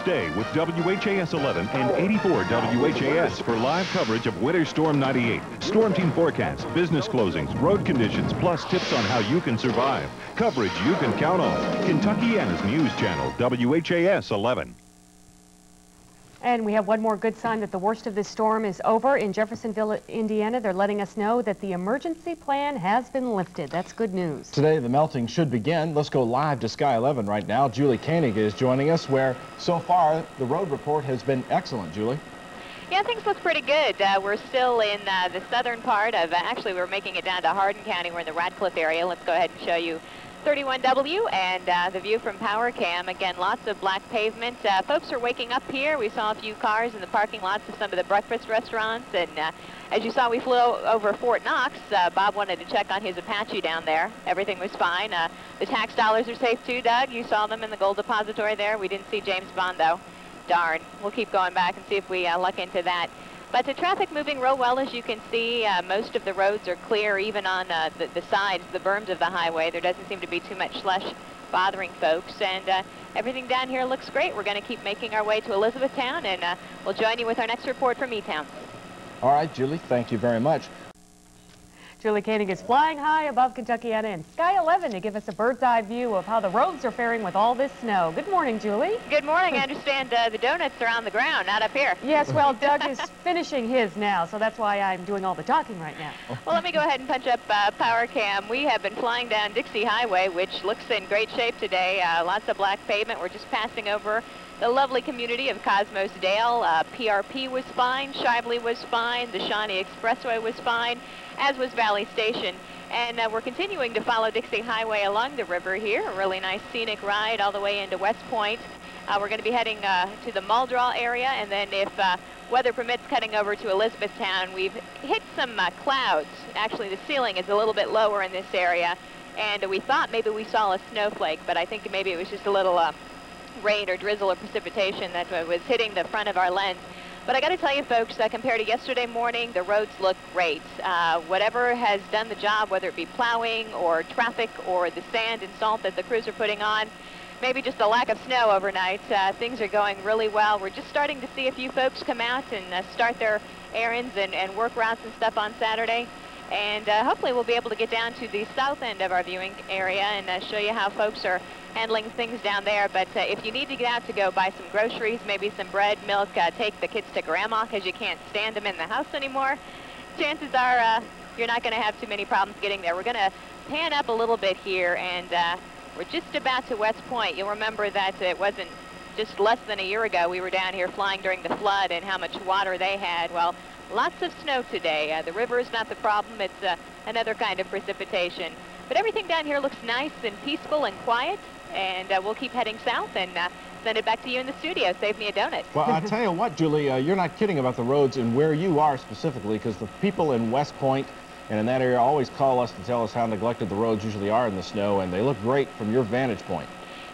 Stay with WHAS 11 and 84 WHAS for live coverage of Winter Storm 98. Storm team forecast, business closings, road conditions, plus tips on how you can survive. Coverage you can count on. Kentuckiana's news channel, WHAS 11. And we have one more good sign that the worst of this storm is over. In Jeffersonville, Indiana, they're letting us know that the emergency plan has been lifted. That's good news. Today, the melting should begin. Let's go live to Sky 11 right now. Julie Koenig is joining us, where so far the road report has been excellent. Julie? Yeah, things look pretty good. We're still in the southern part of, actually, we're making it down to Hardin County. We're in the Radcliffe area. Let's go ahead and show you 31W and the view from Power Cam. Again, lots of black pavement. Folks are waking up here. We saw a few cars in the parking lots of some of the breakfast restaurants. And as you saw, we flew over Fort Knox. Bob wanted to check on his Apache down there. Everything was fine. The tax dollars are safe too, Doug. You saw them in the gold depository there. We didn't see James Bond, though. Darn. We'll keep going back and see if we luck into that. But the traffic moving real well, as you can see. Most of the roads are clear, even on the sides, the berms of the highway. There doesn't seem to be too much slush bothering folks. And everything down here looks great. We're going to keep making our way to Elizabethtown, and we'll join you with our next report from E-Town. All right, Julie, thank you very much. Julie Koenig is flying high above Kentuckiana in Sky 11 to give us a bird's eye view of how the roads are faring with all this snow. Good morning, Julie. Good morning. I understand the donuts are on the ground, not up here. Yes, well, Doug is finishing his now, so that's why I'm doing all the talking right now. Well, let me go ahead and punch up Power Cam. We have been flying down Dixie Highway, which looks in great shape today. Lots of black pavement. We're just passing over the lovely community of Cosmos Dale. PRP was fine. Shively was fine. The Shawnee Expressway was fine, as was Valley Station. And we're continuing to follow Dixie Highway along the river here. A really nice scenic ride all the way into West Point. We're going to be heading to the Muldraw area, and then if weather permits, cutting over to Elizabethtown. We've hit some clouds. Actually, the ceiling is a little bit lower in this area, and we thought maybe we saw a snowflake, but I think maybe it was just a little rain or drizzle or precipitation that was hitting the front of our lens. But I got to tell you, folks, compared to yesterday morning, the roads look great. Whatever has done the job, whether it be plowing or traffic or the sand and salt that the crews are putting on, maybe just a lack of snow overnight, things are going really well. We're just starting to see a few folks come out and start their errands and work routes and stuff on Saturday. And hopefully we'll be able to get down to the south end of our viewing area and show you how folks are handling things down there. But if you need to get out to go buy some groceries, maybe some bread, milk, take the kids to Grandma because you can't stand them in the house anymore, chances are you're not going to have too many problems getting there. We're going to pan up a little bit here, and we're just about to West Point. You'll remember that it wasn't just less than a year ago we were down here flying during the flood and how much water they had. Well, lots of snow today. The river is not the problem. It's another kind of precipitation. But everything down here looks nice and peaceful and quiet, and we'll keep heading south and send it back to you in the studio. Save me a donut. Well, I'll tell you what, Julie, you're not kidding about the roads and where you are specifically, because the people in West Point and in that area always call us to tell us how neglected the roads usually are in the snow, and they look great from your vantage point.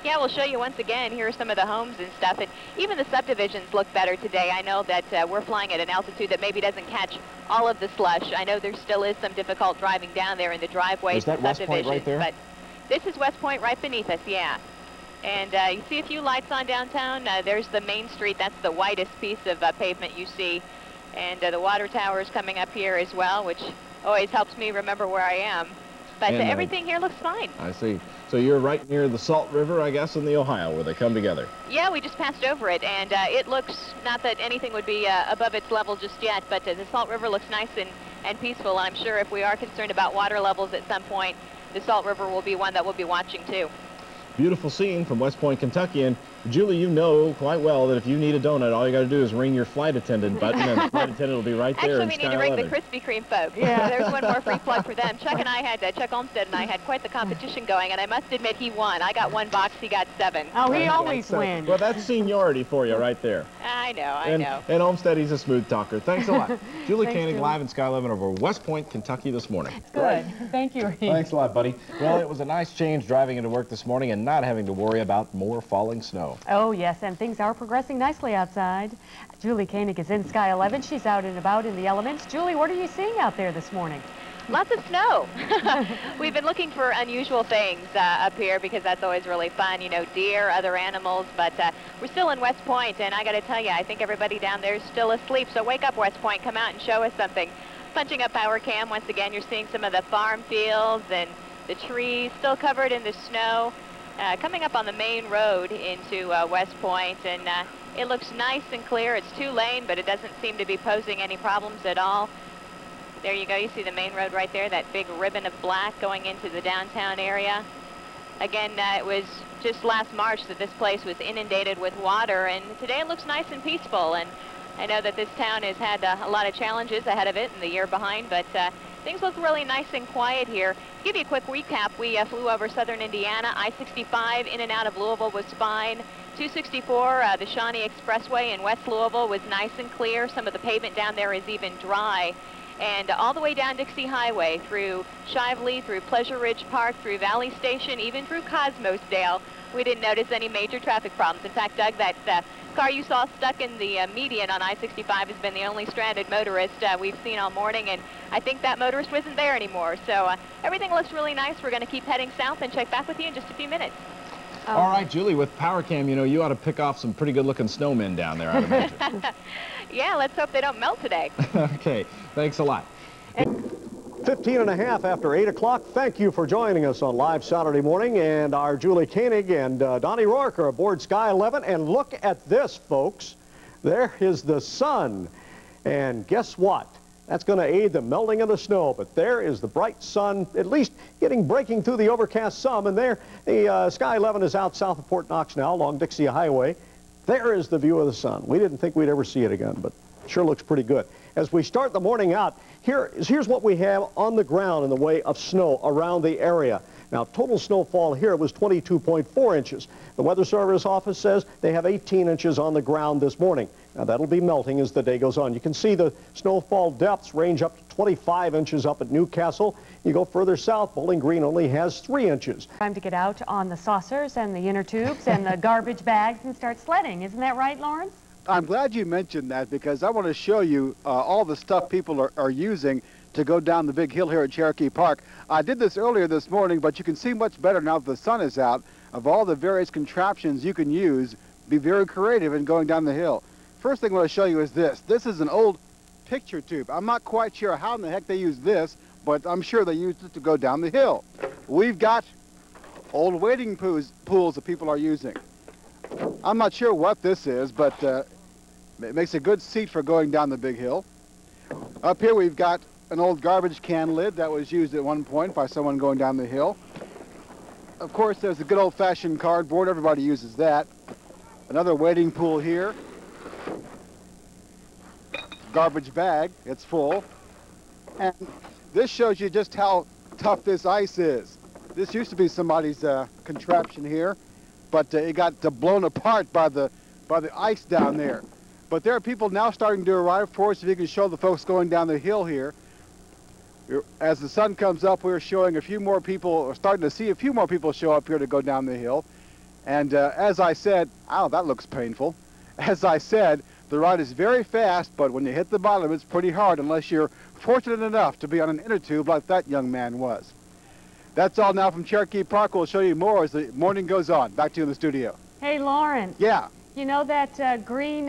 Yeah, we'll show you once again. Here are some of the homes and stuff, and even the subdivisions look better today. I know that we're flying at an altitude that maybe doesn't catch all of the slush. I know there still is some difficult driving down there in the driveways and subdivisions. Is that West Point right there? But this is West Point right beneath us, yeah. And you see a few lights on downtown. There's the main street. That's the widest piece of pavement you see. And the water tower is coming up here as well, which always helps me remember where I am. But everything here looks fine. I see. So you're right near the Salt River, I guess, in the Ohio, where they come together. Yeah, we just passed over it, and it looks, not that anything would be above its level just yet, but the Salt River looks nice and peaceful. I'm sure if we are concerned about water levels at some point, the Salt River will be one that we'll be watching too. Beautiful scene from West Point, Kentucky. And Julie, you know quite well that if you need a donut, all you got to do is ring your flight attendant button, and the flight attendant will be right there. Actually, we need to ring the Krispy Kreme folks. Yeah. There's one more free plug for them. Chuck and I had, Chuck Olmsted and I had quite the competition going, and I must admit he won. I got 1 box, he got 7. Oh, he always wins. Well, that's seniority for you right there. I know, I know. And Olmsted, he's a smooth talker. Thanks a lot. Julie Koenig live in Sky 11 over West Point, Kentucky this morning. Good. Right. Thank you, Reed. Thanks a lot, buddy. Well, it was a nice change driving into work this morning and not having to worry about more falling snow. Oh, yes, and things are progressing nicely outside. Julie Koenig is in Sky 11. She's out and about in the elements. Julie, what are you seeing out there this morning? Lots of snow. We've been looking for unusual things up here because that's always really fun, you know, deer, other animals, but we're still in West Point, and I got to tell you, I think everybody down there is still asleep, so wake up, West Point, come out and show us something. Punching up power cam, once again, you're seeing some of the farm fields and the trees still covered in the snow. Coming up on the main road into West Point, and it looks nice and clear. It's 2-lane, but it doesn't seem to be posing any problems at all. There you go. You see the main road right there, that big ribbon of black going into the downtown area. Again, it was just last March that this place was inundated with water, and today it looks nice and peaceful. And I know that this town has had a lot of challenges ahead of it and the year behind, but things look really nice and quiet here. To give you a quick recap, we flew over southern Indiana. I-65 in and out of Louisville was fine. 264, the Shawnee Expressway in West Louisville was nice and clear. Some of the pavement down there is even dry. And all the way down Dixie Highway through Shively, through Pleasure Ridge Park, through Valley Station, even through Cosmosdale, we didn't notice any major traffic problems. In fact, Doug, that car you saw stuck in the median on I-65 has been the only stranded motorist we've seen all morning, and I think that motorist wasn't there anymore. So everything looks really nice. We're going to keep heading south and check back with you in just a few minutes. All right, Julie, with power cam, you know, you ought to pick off some pretty good-looking snowmen down there, I would imagine. Yeah, let's hope they don't melt today. Okay, thanks a lot. 15 and a half after 8 o'clock. Thank you for joining us on Live Saturday Morning. And our Julie Koenig and Donnie Rourke are aboard Sky 11. And look at this, folks. There is the sun. And guess what? That's going to aid the melting of the snow. But there is the bright sun, at least breaking through the overcast some. And there, the Sky 11 is out south of Fort Knox now along Dixie Highway. There is the view of the sun. We didn't think we'd ever see it again, but it sure looks pretty good. As we start the morning out, here's what we have on the ground in the way of snow around the area. Now, total snowfall here was 22.4 inches. The Weather Service office says they have 18 inches on the ground this morning. Now, that'll be melting as the day goes on. You can see the snowfall depths range up to 25 inches up at Newcastle. You go further south, Bowling Green only has 3 inches. Time to get out on the saucers and the inner tubes and the garbage bags and start sledding. Isn't that right, Lawrence? I'm glad you mentioned that because I want to show you all the stuff people are using to go down the big hill here at Cherokee Park. I did this earlier this morning, but you can see much better now that the sun is out of all the various contraptions you can use. Be very creative in going down the hill. First thing I want to show you is this. This is an old picture tube. I'm not quite sure how in the heck they use this, but I'm sure they used it to go down the hill. We've got old wading pools that people are using. I'm not sure what this is, but it makes a good seat for going down the big hill. Up here we've got an old garbage can lid that was used at one point by someone going down the hill. Of course, there's the good old-fashioned cardboard. Everybody uses that. Another wading pool here. Garbage bag, it's full. And this shows you just how tough this ice is. This used to be somebody's contraption here, but it got blown apart by the ice down there. But there are people now starting to arrive for us. If you can show the folks going down the hill here. As the sun comes up, we're showing a few more people, or starting to see a few more people show up here to go down the hill. And as I said, ow, that looks painful. As I said, the ride is very fast, but when you hit the bottom, it's pretty hard unless you're fortunate enough to be on an inner tube like that young man was. That's all now from Cherokee Park. We'll show you more as the morning goes on. Back to you in the studio. Hey, Lawrence. Yeah. You know that green,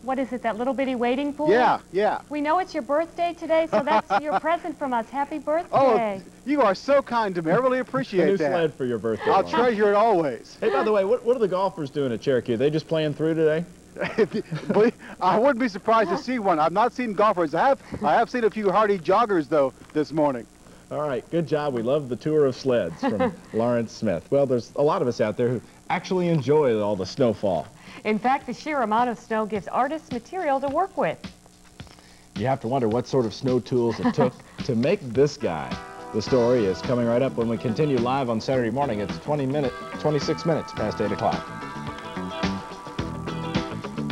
what is it, that little bitty wading pool? Yeah, yeah. We know it's your birthday today, so that's your present from us. Happy birthday. Oh, you are so kind to me. I really appreciate a new that. sled for your birthday. I'll treasure it always. Hey, by the way, what are the golfers doing at Cherokee? Are they just playing through today? I wouldn't be surprised to see one. I've not seen golfers. I have seen a few hardy joggers, though, this morning. All right, good job. We love the tour of sleds from Lawrence Smith. Well, there's a lot of us out there who actually enjoy all the snowfall. In fact, the sheer amount of snow gives artists material to work with. You have to wonder what sort of snow tools it took to make this guy. The story is coming right up when we continue live on Saturday morning. It's 26 minutes past 8 o'clock.